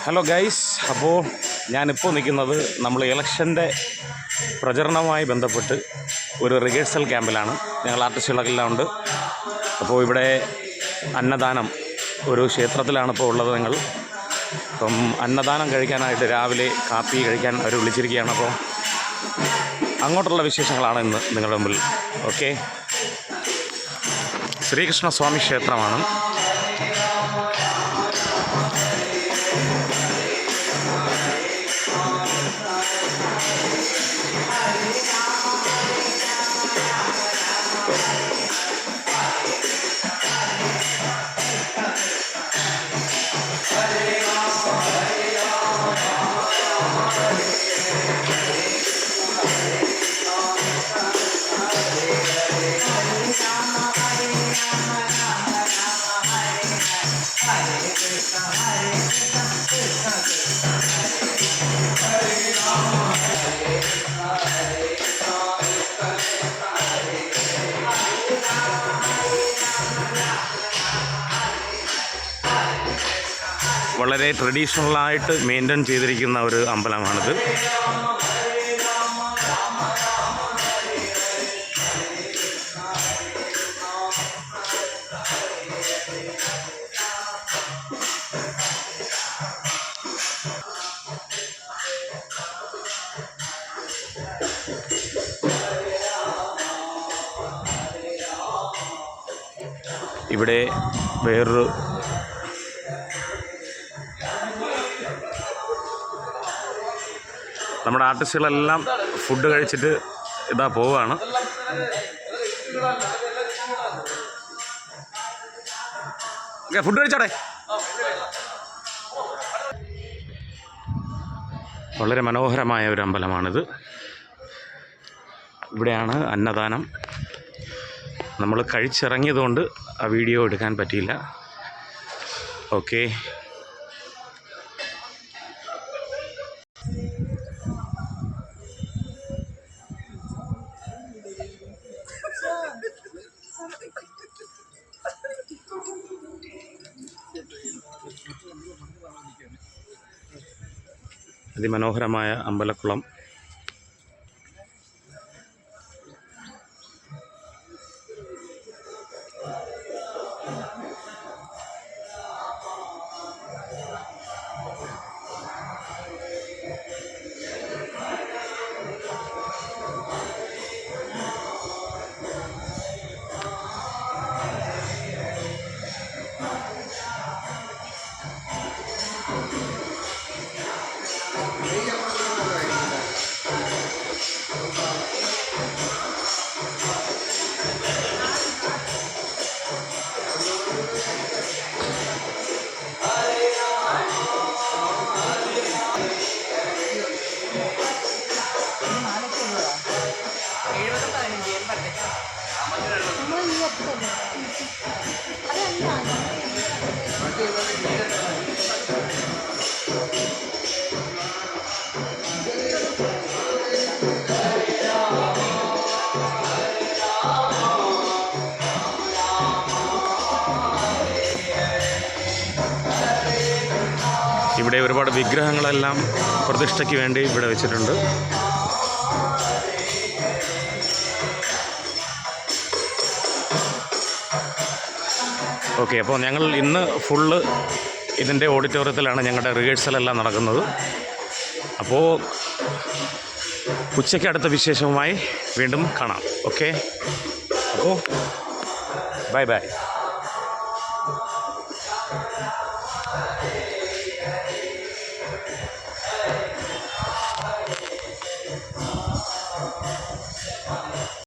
Hello guys, അപ്പോൾ ഞാനിപ്പോൾ നിൽക്കുന്നത് നമ്മൾ ഇലക്ഷൻ്റെ പ്രചരണവുമായി ബന്ധപ്പെട്ട് ഒരു റിഹേഴ്സൽ ക്യാമ്പിലാണ്. ഞങ്ങൾ ആർട്ടിസ്റ്റുകളെല്ലാം ഉണ്ട്. അപ്പോൾ ഇവിടെ അന്നദാനം ഒരു ക്ഷേത്രത്തിലാണ് ഇപ്പോൾ ഉള്ളത്. അപ്പം അന്നദാനം കഴിക്കാനായിട്ട് രാവിലെ കാപ്പി കഴിക്കാൻ അവർ വിളിച്ചിരിക്കുകയാണ്. അപ്പോൾ അങ്ങോട്ടുള്ള വിശേഷങ്ങളാണ് ഇന്ന് നിങ്ങളുടെ മുമ്പിൽ. ഓക്കെ, ശ്രീകൃഷ്ണസ്വാമി ക്ഷേത്രമാണ്. വളരെ ട്രഡീഷണലായിട്ട് മെയിൻറ്റെയിൻ ചെയ്തിരിക്കുന്ന ഒരു അമ്പലമാണിത്. ഇവിടെ വേറൊരു നമ്മുടെ ആർട്ടിസ്റ്റുകളെല്ലാം ഫുഡ് കഴിച്ചിട്ട് ഇതാ പോവുകയാണ്. ഫുഡ് കഴിച്ചോടെ. വളരെ മനോഹരമായ ഒരു അമ്പലമാണിത്. ഇവിടെയാണ് അന്നദാനം. നമ്മൾ കഴിച്ചിറങ്ങിയതുകൊണ്ട് ആ വീഡിയോ എടുക്കാൻ പറ്റിയില്ല. ഓക്കെ, അതിമനോഹരമായ അമ്പലക്കുളം. ഇവിടെ ഒരുപാട് വിഗ്രഹങ്ങളെല്ലാം പ്രതിഷ്ഠയ്ക്ക് വേണ്ടി ഇവിടെ വെച്ചിട്ടുണ്ട്. ഓക്കെ, അപ്പോൾ ഞങ്ങൾ ഇന്ന് ഫുള്ള് ഇതിൻ്റെ ഓഡിറ്റോറിയത്തിലാണ് ഞങ്ങളുടെ റിഹേഴ്സലെല്ലാം നടക്കുന്നത്. അപ്പോൾ ഉച്ചയ്ക്ക് അടുത്ത വിശേഷവുമായി വീണ്ടും കാണാം. ഓക്കെ, അപ്പോൾ ബൈ ബൈ.